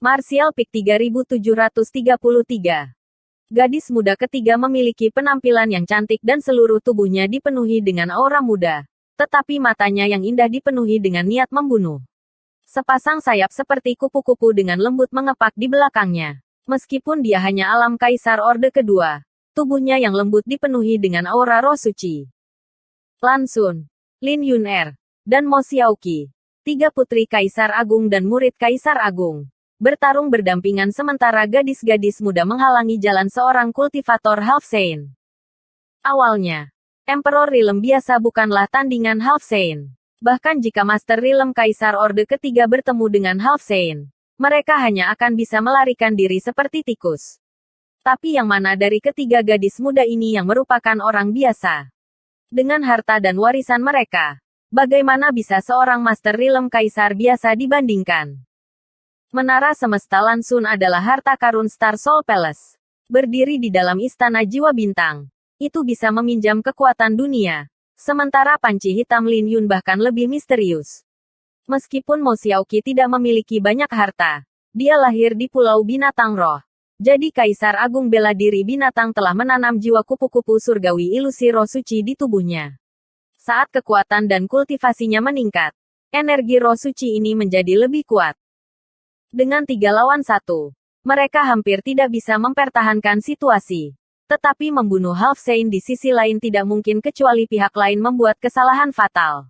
Martial Peak 3733. Gadis muda ketiga memiliki penampilan yang cantik dan seluruh tubuhnya dipenuhi dengan aura muda. Tetapi matanya yang indah dipenuhi dengan niat membunuh. Sepasang sayap seperti kupu-kupu dengan lembut mengepak di belakangnya. Meskipun dia hanya alam kaisar Orde Kedua, tubuhnya yang lembut dipenuhi dengan aura roh suci. Lan Xun, Lin Yun'er, dan Mo Xiaoqi, tiga putri Kaisar Agung dan murid Kaisar Agung, bertarung berdampingan sementara gadis-gadis muda menghalangi jalan seorang kultivator Half Saint. Awalnya, Emperor Realm biasa bukanlah tandingan Half Saint. Bahkan jika Master Realm Kaisar Orde Ketiga bertemu dengan Half Saint, mereka hanya akan bisa melarikan diri seperti tikus. Tapi yang mana dari ketiga gadis muda ini yang merupakan orang biasa? Dengan harta dan warisan mereka, bagaimana bisa seorang Master Realm Kaisar biasa dibandingkan? Menara Semesta Lan Xun adalah harta karun Star Soul Palace. Berdiri di dalam istana jiwa bintang. Itu bisa meminjam kekuatan dunia. Sementara panci hitam Lin Yun bahkan lebih misterius. Meskipun Mo Xiaoqi tidak memiliki banyak harta, dia lahir di Pulau Binatang Roh. Jadi Kaisar Agung Bela Diri Binatang telah menanam jiwa kupu-kupu surgawi ilusi roh suci di tubuhnya. Saat kekuatan dan kultivasinya meningkat, energi roh suci ini menjadi lebih kuat. Dengan 3 lawan 1, mereka hampir tidak bisa mempertahankan situasi. Tetapi membunuh Half Saint di sisi lain tidak mungkin kecuali pihak lain membuat kesalahan fatal.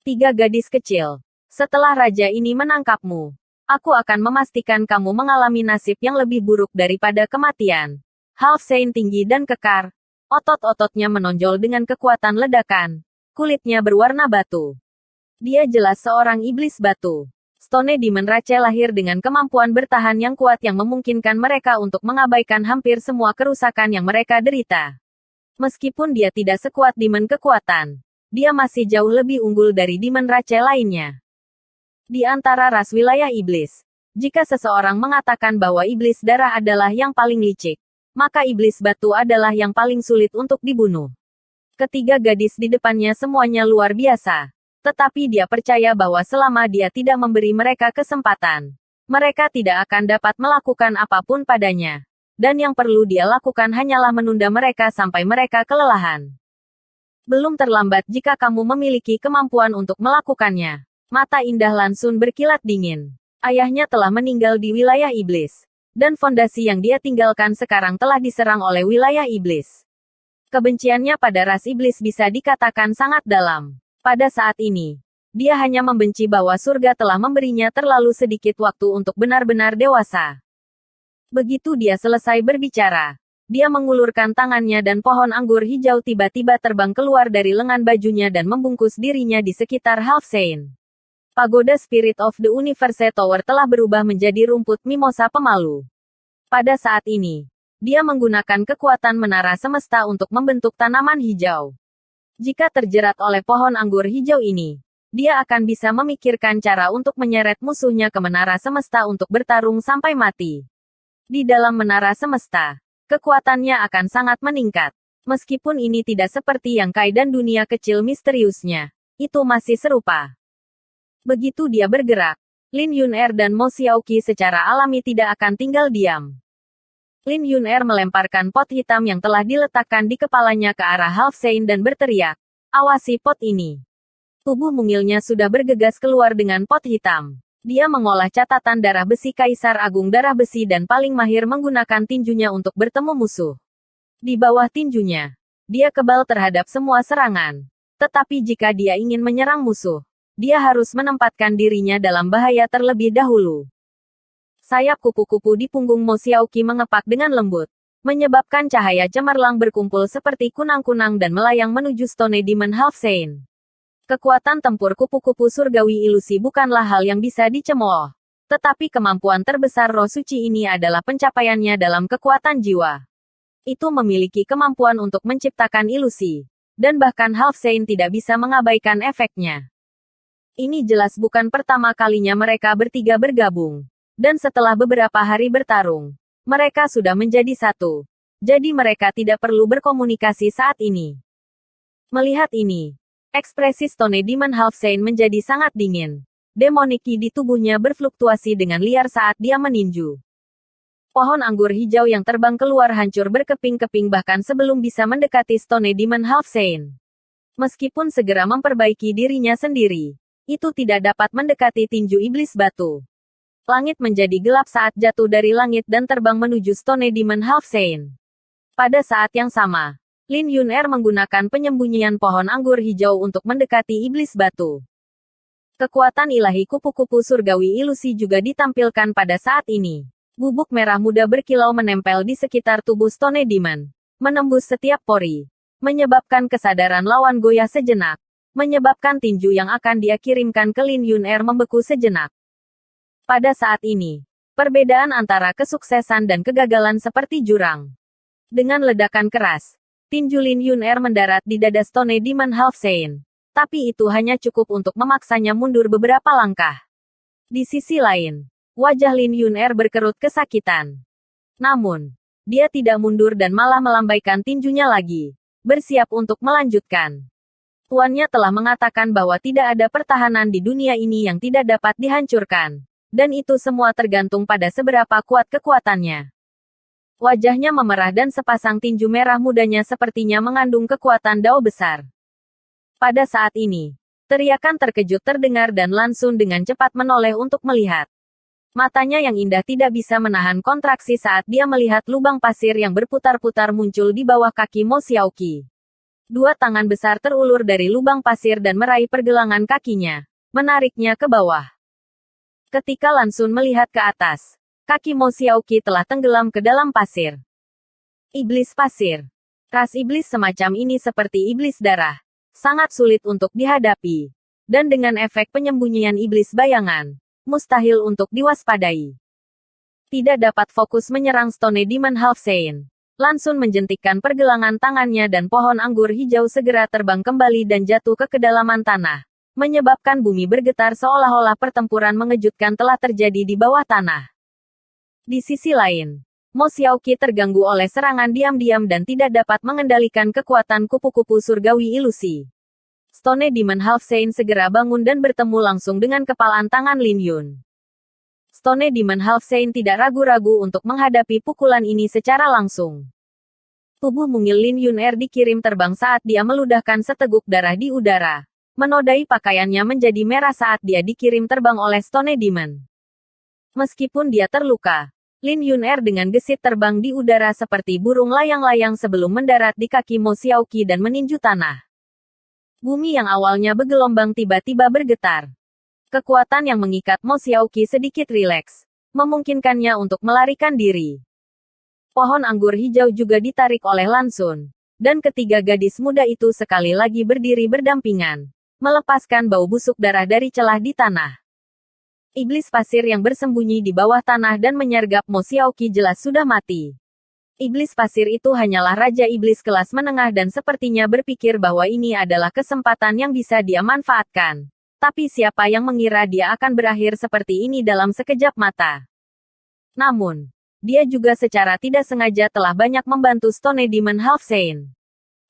3 gadis kecil. Setelah raja ini menangkapmu, aku akan memastikan kamu mengalami nasib yang lebih buruk daripada kematian. Half Saint tinggi dan kekar. Otot-ototnya menonjol dengan kekuatan ledakan. Kulitnya berwarna batu. Dia jelas seorang iblis batu. Stone Demon Rache lahir dengan kemampuan bertahan yang kuat yang memungkinkan mereka untuk mengabaikan hampir semua kerusakan yang mereka derita. Meskipun dia tidak sekuat Demon kekuatan, dia masih jauh lebih unggul dari Demon Rache lainnya. Di antara ras wilayah iblis, jika seseorang mengatakan bahwa iblis darah adalah yang paling licik, maka iblis batu adalah yang paling sulit untuk dibunuh. Ketiga gadis di depannya semuanya luar biasa. Tetapi dia percaya bahwa selama dia tidak memberi mereka kesempatan, mereka tidak akan dapat melakukan apapun padanya. Dan yang perlu dia lakukan hanyalah menunda mereka sampai mereka kelelahan. Belum terlambat jika kamu memiliki kemampuan untuk melakukannya. Mata indah Lan Xun berkilat dingin. Ayahnya telah meninggal di wilayah iblis. Dan fondasi yang dia tinggalkan sekarang telah diserang oleh wilayah iblis. Kebenciannya pada ras iblis bisa dikatakan sangat dalam. Pada saat ini, dia hanya membenci bahwa surga telah memberinya terlalu sedikit waktu untuk benar-benar dewasa. Begitu dia selesai berbicara, dia mengulurkan tangannya dan pohon anggur hijau tiba-tiba terbang keluar dari lengan bajunya dan membungkus dirinya di sekitar Half Saint. Pagoda Spirit of the Universe Tower telah berubah menjadi rumput mimosa pemalu. Pada saat ini, dia menggunakan kekuatan menara semesta untuk membentuk tanaman hijau. Jika terjerat oleh pohon anggur hijau ini, dia akan bisa memikirkan cara untuk menyeret musuhnya ke menara semesta untuk bertarung sampai mati. Di dalam menara semesta, kekuatannya akan sangat meningkat. Meskipun ini tidak seperti yang Kai dan dunia kecil misteriusnya, itu masih serupa. Begitu dia bergerak, Lin Yun'er dan Mo Xiaoqi secara alami tidak akan tinggal diam. Lin Yun'er melemparkan pot hitam yang telah diletakkan di kepalanya ke arah Half Saint dan berteriak, "Awasi pot ini." Tubuh mungilnya sudah bergegas keluar dengan pot hitam. Dia mengolah catatan darah besi Kaisar Agung darah besi dan paling mahir menggunakan tinjunya untuk bertemu musuh. Di bawah tinjunya, dia kebal terhadap semua serangan. Tetapi jika dia ingin menyerang musuh, dia harus menempatkan dirinya dalam bahaya terlebih dahulu. Sayap kupu-kupu di punggung Mo Xiaoqi mengepak dengan lembut, menyebabkan cahaya cemerlang berkumpul seperti kunang-kunang dan melayang menuju Stone Demon Half Saint. Kekuatan tempur kupu-kupu surgawi ilusi bukanlah hal yang bisa dicemooh. Tetapi kemampuan terbesar roh suci ini adalah pencapaiannya dalam kekuatan jiwa. Itu memiliki kemampuan untuk menciptakan ilusi. Dan bahkan Half Saint tidak bisa mengabaikan efeknya. Ini jelas bukan pertama kalinya mereka bertiga bergabung. Dan setelah beberapa hari bertarung, mereka sudah menjadi satu. Jadi mereka tidak perlu berkomunikasi saat ini. Melihat ini, ekspresi Stone Demon Half Saint menjadi sangat dingin. Demonic Ki di tubuhnya berfluktuasi dengan liar saat dia meninju. Pohon anggur hijau yang terbang keluar hancur berkeping-keping bahkan sebelum bisa mendekati Stone Demon Half Saint. Meskipun segera memperbaiki dirinya sendiri, itu tidak dapat mendekati tinju iblis batu. Langit menjadi gelap saat jatuh dari langit dan terbang menuju Stone Demon Half Saint. Pada saat yang sama, Lin Yun'er menggunakan penyembunyian pohon anggur hijau untuk mendekati iblis batu. Kekuatan ilahi kupu-kupu surgawi ilusi juga ditampilkan pada saat ini. Bubuk merah muda berkilau menempel di sekitar tubuh Stone Demon, menembus setiap pori, menyebabkan kesadaran lawan goyah sejenak, menyebabkan tinju yang akan dia kirimkan ke Lin Yun'er membeku sejenak. Pada saat ini, perbedaan antara kesuksesan dan kegagalan seperti jurang. Dengan ledakan keras, tinju Lin Yun'er mendarat di dada Stone Demon Half Saint. Tapi itu hanya cukup untuk memaksanya mundur beberapa langkah. Di sisi lain, wajah Lin Yun'er berkerut kesakitan. Namun, dia tidak mundur dan malah melambaikan tinjunya lagi, bersiap untuk melanjutkan. Tuannya telah mengatakan bahwa tidak ada pertahanan di dunia ini yang tidak dapat dihancurkan. Dan itu semua tergantung pada seberapa kuat kekuatannya. Wajahnya memerah dan sepasang tinju merah mudanya sepertinya mengandung kekuatan dao besar. Pada saat ini, teriakan terkejut terdengar dan Lan Xun dengan cepat menoleh untuk melihat. Matanya yang indah tidak bisa menahan kontraksi saat dia melihat lubang pasir yang berputar-putar muncul di bawah kaki Mo Xiaoqi. Dua tangan besar terulur dari lubang pasir dan meraih pergelangan kakinya, menariknya ke bawah. Ketika Lan Xun melihat ke atas, kaki Mo Xiaoqi telah tenggelam ke dalam pasir. Iblis pasir. Ras iblis semacam ini seperti iblis darah. Sangat sulit untuk dihadapi. Dan dengan efek penyembunyian iblis bayangan, mustahil untuk diwaspadai. Tidak dapat fokus menyerang Stone Demon Half Saint. Lan Xun menjentikkan pergelangan tangannya dan pohon anggur hijau segera terbang kembali dan jatuh ke kedalaman tanah. Menyebabkan bumi bergetar seolah-olah pertempuran mengejutkan telah terjadi di bawah tanah. Di sisi lain, Mo Xiaoqi terganggu oleh serangan diam-diam dan tidak dapat mengendalikan kekuatan kupu-kupu surgawi ilusi. Stone Demon Half Saint segera bangun dan bertemu langsung dengan kepalan tangan Lin Yun. Stone Demon Half Saint tidak ragu-ragu untuk menghadapi pukulan ini secara langsung. Tubuh mungil Lin Yun'er dikirim terbang saat dia meludahkan seteguk darah di udara. Menodai pakaiannya menjadi merah saat dia dikirim terbang oleh Stone Demon. Meskipun dia terluka, Lin Yun'er dengan gesit terbang di udara seperti burung layang-layang sebelum mendarat di kaki Mo Xiaoqi dan meninju tanah. Bumi yang awalnya bergelombang tiba-tiba bergetar. Kekuatan yang mengikat Mo Xiaoqi sedikit rileks, memungkinkannya untuk melarikan diri. Pohon anggur hijau juga ditarik oleh Lan Xun, dan ketiga gadis muda itu sekali lagi berdiri berdampingan, melepaskan bau busuk darah dari celah di tanah. Iblis pasir yang bersembunyi di bawah tanah dan menyergap Mo Xiaoqi jelas sudah mati. Iblis pasir itu hanyalah raja iblis kelas menengah dan sepertinya berpikir bahwa ini adalah kesempatan yang bisa dia manfaatkan. Tapi siapa yang mengira dia akan berakhir seperti ini dalam sekejap mata. Namun, dia juga secara tidak sengaja telah banyak membantu Stone Demon Half Saint.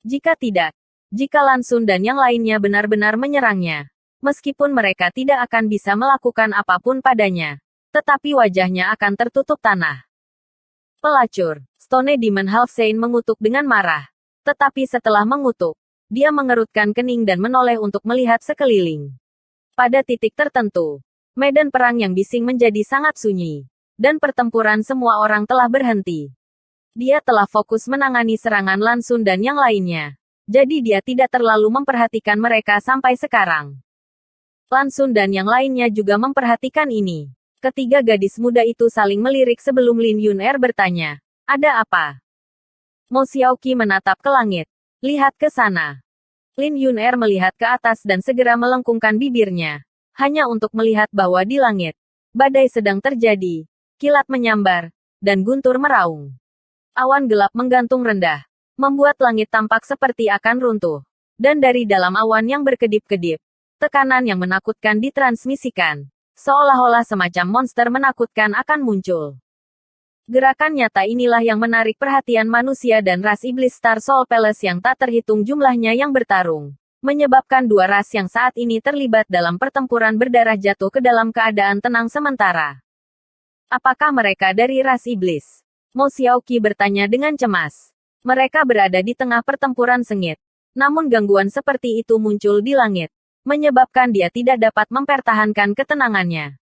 Jika tidak, jika Lan Xun dan yang lainnya benar-benar menyerangnya, meskipun mereka tidak akan bisa melakukan apapun padanya, tetapi wajahnya akan tertutup tanah. Pelacur, Stone Demon Half Saint mengutuk dengan marah. Tetapi setelah mengutuk, dia mengerutkan kening dan menoleh untuk melihat sekeliling. Pada titik tertentu, medan perang yang bising menjadi sangat sunyi. Dan pertempuran semua orang telah berhenti. Dia telah fokus menangani serangan Lan Xun dan yang lainnya. Jadi dia tidak terlalu memperhatikan mereka sampai sekarang. Lan Xun dan yang lainnya juga memperhatikan ini. Ketiga gadis muda itu saling melirik sebelum Lin Yun'er bertanya, "Ada apa?" Mo Xiaoqi menatap ke langit. "Lihat ke sana." Lin Yun'er melihat ke atas dan segera melengkungkan bibirnya. Hanya untuk melihat bahwa di langit, badai sedang terjadi, kilat menyambar, dan guntur meraung. Awan gelap menggantung rendah, membuat langit tampak seperti akan runtuh. Dan dari dalam awan yang berkedip-kedip, tekanan yang menakutkan ditransmisikan. Seolah-olah semacam monster menakutkan akan muncul. Gerakan nyata inilah yang menarik perhatian manusia dan ras iblis Star Soul Palace yang tak terhitung jumlahnya yang bertarung. menyebabkan dua ras yang saat ini terlibat dalam pertempuran berdarah jatuh ke dalam keadaan tenang sementara. Apakah mereka dari ras iblis? Mo Xiaoqi bertanya dengan cemas. Mereka berada di tengah pertempuran sengit. Namun gangguan seperti itu muncul di langit, menyebabkan dia tidak dapat mempertahankan ketenangannya.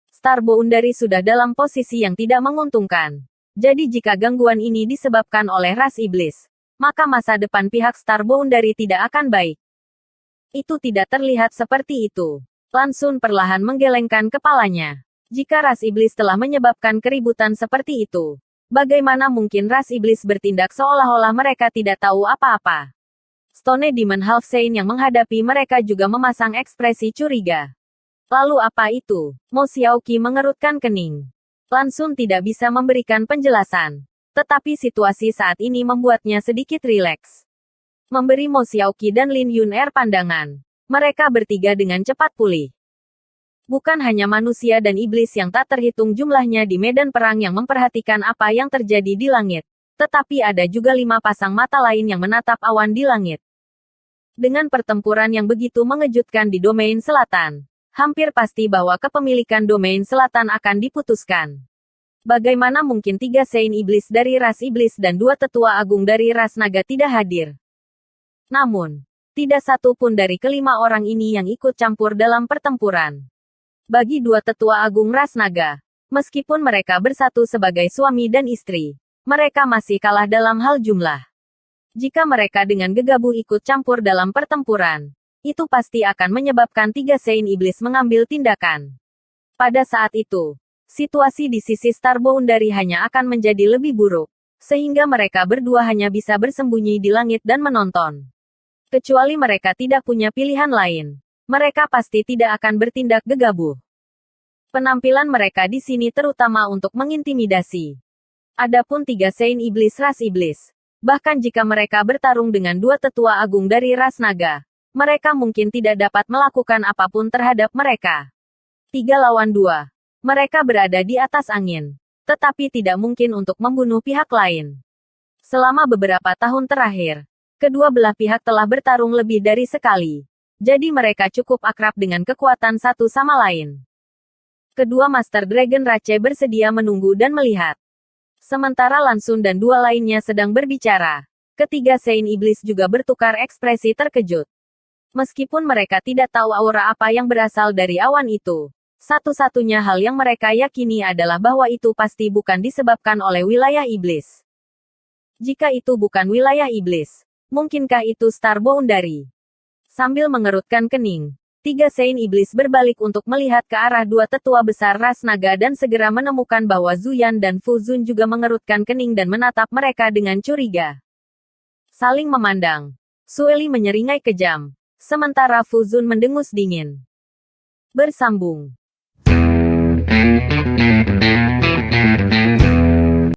Star Boundary sudah dalam posisi yang tidak menguntungkan. Jadi jika gangguan ini disebabkan oleh ras iblis, maka masa depan pihak Star Boundary tidak akan baik. Itu tidak terlihat seperti itu. Lan Xun perlahan menggelengkan kepalanya. Jika ras iblis telah menyebabkan keributan seperti itu, bagaimana mungkin ras iblis bertindak seolah-olah mereka tidak tahu apa-apa? Stone Demon Half Saint yang menghadapi mereka juga memasang ekspresi curiga. Lalu apa itu? Mo Xiaoqi mengerutkan kening. Lan Xun tidak bisa memberikan penjelasan. Tetapi situasi saat ini membuatnya sedikit rileks. Memberi Mo Xiaoqi dan Lin Yun-er pandangan. Mereka bertiga dengan cepat pulih. Bukan hanya manusia dan iblis yang tak terhitung jumlahnya di medan perang yang memperhatikan apa yang terjadi di langit. Tetapi ada juga 5 pasang mata lain yang menatap awan di langit. Dengan pertempuran yang begitu mengejutkan di domain selatan, hampir pasti bahwa kepemilikan domain selatan akan diputuskan. Bagaimana mungkin 3 Saint iblis dari ras iblis dan 2 tetua agung dari ras naga tidak hadir? Namun, tidak satu pun dari kelima orang ini yang ikut campur dalam pertempuran. Bagi 2 tetua agung ras naga, meskipun mereka bersatu sebagai suami dan istri, mereka masih kalah dalam hal jumlah. Jika mereka dengan gegabah ikut campur dalam pertempuran, itu pasti akan menyebabkan 3 Saint iblis mengambil tindakan. Pada saat itu, situasi di sisi Star Boundary hanya akan menjadi lebih buruk, sehingga mereka berdua hanya bisa bersembunyi di langit dan menonton. Kecuali mereka tidak punya pilihan lain, mereka pasti tidak akan bertindak gegabah. Penampilan mereka di sini terutama untuk mengintimidasi. Adapun 3 Saint iblis ras iblis, bahkan jika mereka bertarung dengan 2 tetua agung dari ras naga, mereka mungkin tidak dapat melakukan apapun terhadap mereka. 3 lawan 2. Mereka berada di atas angin, tetapi tidak mungkin untuk membunuh pihak lain. Selama beberapa tahun terakhir, kedua belah pihak telah bertarung lebih dari sekali. Jadi mereka cukup akrab dengan kekuatan satu sama lain. Kedua Master Dragon Rache bersedia menunggu dan melihat. Sementara Lan Xun dan 2 lainnya sedang berbicara, ketiga Saint Iblis juga bertukar ekspresi terkejut. Meskipun mereka tidak tahu aura apa yang berasal dari awan itu, satu-satunya hal yang mereka yakini adalah bahwa itu pasti bukan disebabkan oleh wilayah iblis. Jika itu bukan wilayah iblis, mungkinkah itu Star Boundary? Sambil mengerutkan kening, 3 Saint Iblis berbalik untuk melihat ke arah 2 tetua besar ras naga dan segera menemukan bahwa Zuyan dan Fu Zun juga mengerutkan kening dan menatap mereka dengan curiga. Saling memandang, Sueli menyeringai kejam, sementara Fu Zun mendengus dingin. Bersambung.